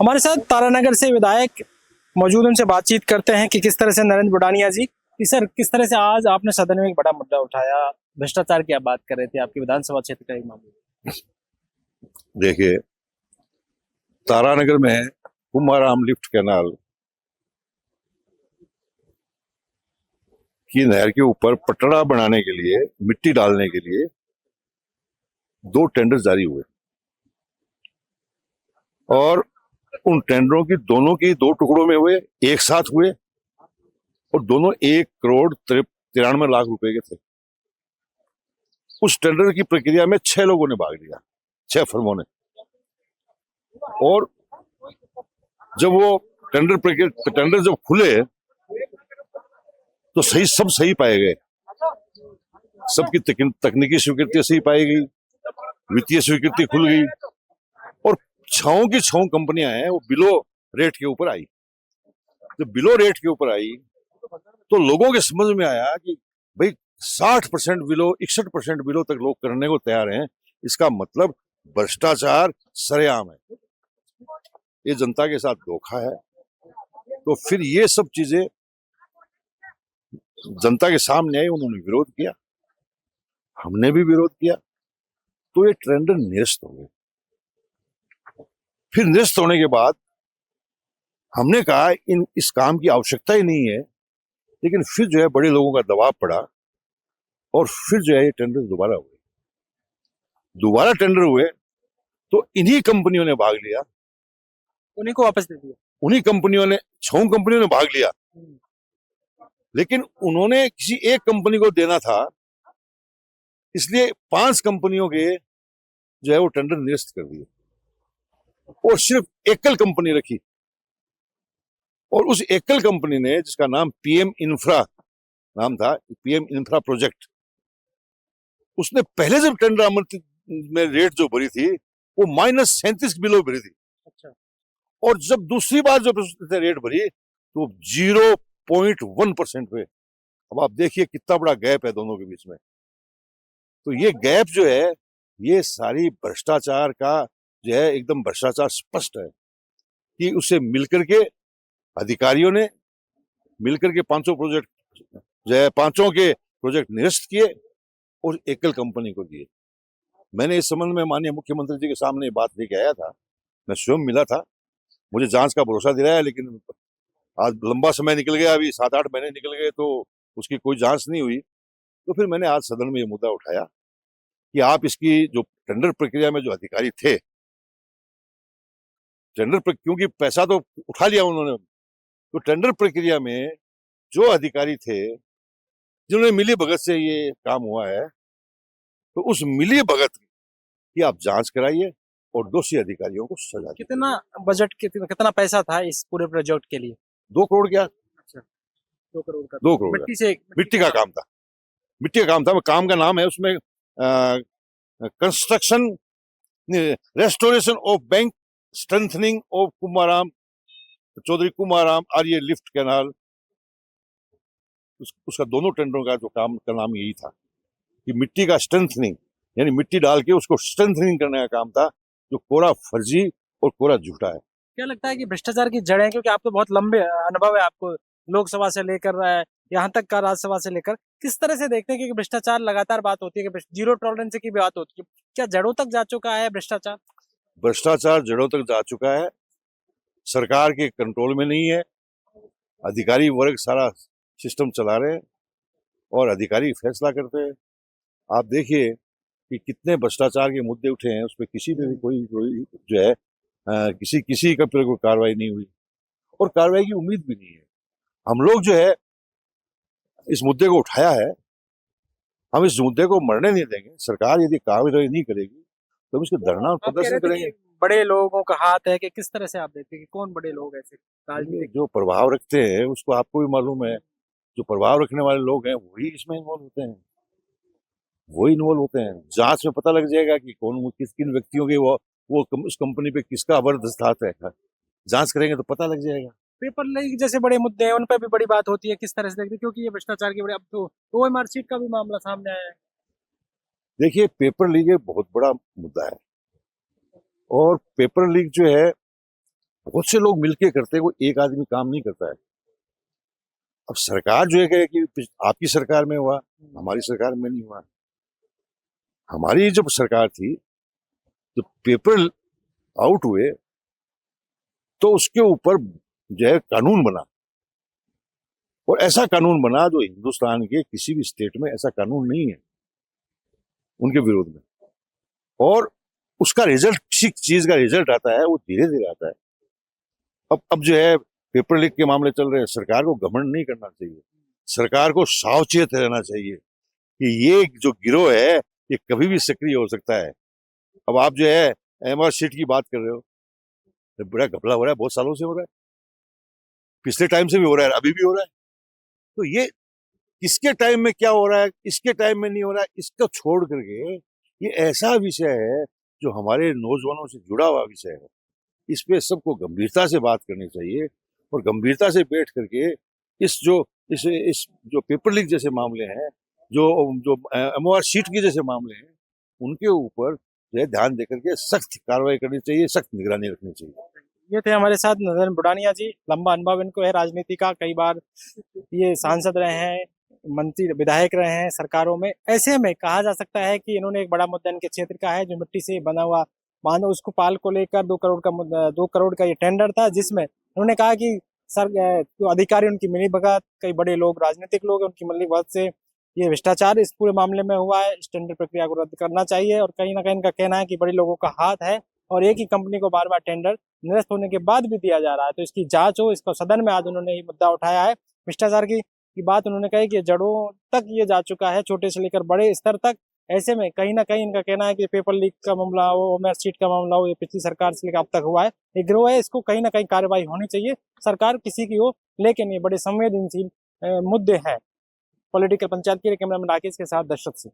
हमारे साथ तारानगर से विधायक मौजूद, उनसे बातचीत करते हैं कि किस तरह से नरेंद्र बुडानिया जी कि सर किस तरह से आज आपने सदन में एक बड़ा मुद्दा उठाया, भ्रष्टाचार की आप बात कर रहे थे, आपकी विधानसभा क्षेत्र का एक मामला। देखिए, तारानगर में कुमाराम लिफ्ट कैनाल की नहर के ऊपर पटड़ा बनाने के लिए, मिट्टी डालने के लिए 2 टेंडर जारी हुए और उन टेंडरों की दोनों की 2 टुकड़ों में हुए, एक साथ हुए और दोनों 1,93,93 लाख रुपए के थे। उस टेंडर की प्रक्रिया में 6 लोगों ने भाग लिया, 6 फर्मों ने। और जब वो टेंडर जब खुले तो सब सही पाए गए। सबकी तकनीकी स्वीकृति सही पाई गई, वित्तीय स्वीकृति खुल गई और 6 की 6 कंपनियां हैं वो बिलो रेट के ऊपर आई। जब बिलो रेट के ऊपर आई तो लोगों के समझ में आया कि भाई 60% बिलो, 61% बिलो तक लोग करने को तैयार हैं, इसका मतलब भ्रष्टाचार सरेआम है, ये जनता के साथ धोखा है। तो फिर ये सब चीजें जनता के सामने आई, उन्होंने विरोध किया, हमने भी विरोध किया, तो ये टेंडर निरस्त हो गए। फिर निरस्त होने के बाद हमने कहा इस काम की आवश्यकता ही नहीं है, लेकिन फिर जो है बड़े लोगों का दबाव पड़ा और फिर जो है ये टेंडर दोबारा टेंडर हुए तो इन्हीं कंपनियों ने भाग लिया, उन्हीं को वापस दे दिया। उन्हीं कंपनियों ने, 6 कंपनियों ने भाग लिया, लेकिन उन्होंने किसी एक कंपनी को देना था, इसलिए 5 कंपनियों के जो है वो टेंडर निरस्त कर दिए और सिर्फ एकल कंपनी रखी। और उस एकल कंपनी ने, जिसका नाम पीएम इंफ्रा नाम था, पीएम इंफ्रा प्रोजेक्ट, उसने पहले जब टेंडर आमंत्रित में रेट जो भरी थी वो -37 बिलो भरी थी। अच्छा। और जब दूसरी बार जब उसने रेट भरी तो 0.1% पे। अब आप देखिए कितना बड़ा गैप है दोनों के बीच में। तो ये गैप जो है, ये सारी भ्रष्टाचार का जो है, एकदम भ्रष्टाचार स्पष्ट है कि उसे मिलकर के अधिकारियों ने मिलकर के 500 प्रोजेक्ट जो है, 5 के प्रोजेक्ट निरस्त किए और एकल कंपनी को दिए। मैंने इस संबंध में माननीय मुख्यमंत्री जी के सामने बात लेके आया था, मैं स्वयं मिला था, मुझे जांच का भरोसा दिलाया, लेकिन आज लंबा समय निकल गया, अभी 7-8 महीने निकल गए तो उसकी कोई जांच नहीं हुई। तो फिर मैंने आज सदन में ये मुद्दा उठाया कि आप इसकी जो टेंडर प्रक्रिया में जो अधिकारी थे, क्योंकि पैसा तो उठा लिया उन्होंने, तो टेंडर प्रक्रिया में जो अधिकारी थे जिन्होंने मिली भगत से ये काम हुआ है, तो उस मिली भगत की आप जांच कराइए और दोषी अधिकारियों को सजा दीजिए। कितना बजट, कितना पैसा था इस पूरे प्रोजेक्ट के लिए? 2 करोड़ क्या? अच्छा, 2 करोड़ का। 2 करोड़ मिट्टी से मिट्टी का काम था, मिट्टी का काम था। काम का नाम है उसमें construction restoration of bank strengthening of Chaudhary Kumaram Arya lift canal. उसका दोनों टेंडरों का जो काम का नाम यही था कि मिट्टी का स्ट्रेंथनिंग, यानी मिट्टी डाल के उसको स्ट्रेंथनिंग करने का काम था, जो कोरा फर्जी और कोरा झूठा है। क्या लगता है कि भ्रष्टाचार की जड़ें, क्योंकि आप तो बहुत लंबे अनुभव है आपको, लोकसभा से लेकर यहाँ तक का राज्यसभा से लेकर, किस तरह से देखते हैं कि भ्रष्टाचार लगातार बात होती है कि जीरो टॉलरेंस की बात होती है, क्या जड़ों तक जा चुका है भ्रष्टाचार? भ्रष्टाचार जड़ों तक जा चुका है, सरकार के कंट्रोल में नहीं है, अधिकारी वर्ग सारा सिस्टम चला रहे हैं और अधिकारी फैसला करते हैं। आप देखिए कि कितने भ्रष्टाचार के मुद्दे उठे हैं, उसमें किसी पे भी कोई जो है किसी का पर कोई कार्रवाई नहीं हुई और कार्रवाई की उम्मीद भी नहीं है। हम लोग जो है इस मुद्दे को उठाया है, हम इस मुद्दे को मरने नहीं देंगे। सरकार यदि कार्रवाई नहीं करेगी तो हम इसके धरना और प्रदर्शन करेंगे। बड़े लोगों का हाथ है कि किस तरह से आप देखते हैं कि कौन बड़े लोग ऐसे राजनीतिक जो प्रभाव रखते हैं उसको आपको भी मालूम है, जो प्रभाव रखने वाले लोग हैं वही इसमें इन्वॉल्व होते हैं, वही इन्वॉल्व होते हैं। जांच में पता लग जाएगा कि कौन किन व्यक्तियों के वो उस कंपनी पे किसका अवैध हाथ है, जांच करेंगे तो पता लग जाएगा। पेपर लीक जैसे बड़े मुद्दे हैं, उन पर भी बड़ी बात होती है, किस तरह से देखते हैं? क्योंकि ये भ्रष्टाचार की बड़े, अब तो ओएमआर शीट का भी मामला सामने आया है। देखिए, पेपर लीक एक बहुत बड़ा मुद्दा है और पेपर लीक जो है बहुत से लोग मिलके करते हैं, कोई एक आदमी काम नहीं करता है। अब सरकार जो है कहे कि आपकी सरकार में हुआ, हमारी सरकार में नहीं हुआ। हमारी जब सरकार थी, तो पेपर आउट हुए तो उसके ऊपर जो है कानून बना, और ऐसा कानून बना जो हिंदुस्तान के किसी भी स्टेट में ऐसा कानून नहीं है उनके विरोध में। और उसका रिजल्ट, किसी चीज का रिजल्ट आता है वो धीरे धीरे आता है। अब जो है पेपर लीक के मामले चल रहे हैं, सरकार को घमंड नहीं करना चाहिए, सरकार को सावचेत रहना चाहिए कि ये जो गिरोह है ये कभी भी सक्रिय हो सकता है। अब आप जो है एमआर शीट की बात कर रहे हो, तो बड़ा घपला हो रहा है, बहुत सालों से हो रहा है, पिछले टाइम से भी हो रहा है, अभी भी हो रहा है। तो ये किसके टाइम में क्या हो रहा है, इसके टाइम में नहीं हो रहा है, इसको छोड़ करके ये ऐसा विषय है जो हमारे नौजवानों से जुड़ा हुआ विषय है। इस पे सबको गंभीरता से बात करनी चाहिए, और गंभीरता से बैठ करके इस जो पेपर लीक जैसे मामले हैं, जो जो एमओआर शीट की जैसे मामले हैं, उनके ऊपर जो है ध्यान देकर के सख्त कार्रवाई करनी चाहिए, सख्त निगरानी रखनी चाहिए। ये थे हमारे साथ नरेंद्र बुडानिया जी। लंबा अनुभव इनको है राजनीति का, कई बार ये सांसद रहे हैं, मंत्री विधायक रहे हैं सरकारों में। ऐसे में कहा जा सकता है कि इन्होंने एक बड़ा मुद्दा इनके क्षेत्र का है, जो मिट्टी से बना हुआ मानो उसको पाल को लेकर 2 करोड़ का मुद्दा, 2 करोड़ का ये टेंडर था, जिसमें उन्होंने कहा कि सर जो अधिकारी उनकी मिलीभगत, कई बड़े लोग राजनीतिक लोग हैं उनकी मिलीभगत से ये भ्रष्टाचार इस पूरे मामले में हुआ है। इस टेंडर प्रक्रिया को रद्द करना चाहिए, और कहीं ना कहीं इनका कहना है कि बड़े लोगों का हाथ है और एक ही कंपनी को बार बार टेंडर निरस्त होने के बाद भी दिया जा रहा है। तो इसकी जांच हो, इसको सदन में आज उन्होंने ये मुद्दा उठाया है। भ्रष्टाचार की बात उन्होंने कही कि जड़ों तक ये जा चुका है, छोटे से लेकर बड़े स्तर तक। ऐसे में कहीं ना कहीं इनका कहना है कि पेपर लीक का मामला हो, ओमेर सीट का मामला हो, ये पिछली सरकार से लेकर अब तक हुआ है, ये गिरोह है, इसको कहीं ना कहीं कार्रवाई होनी चाहिए, सरकार किसी की हो। लेकिन ये बड़े संवेदनशील मुद्दे हैं। पॉलिटिकल पंचायत के लिए कैमरामैन राकेश के साथ दर्शक सिंह।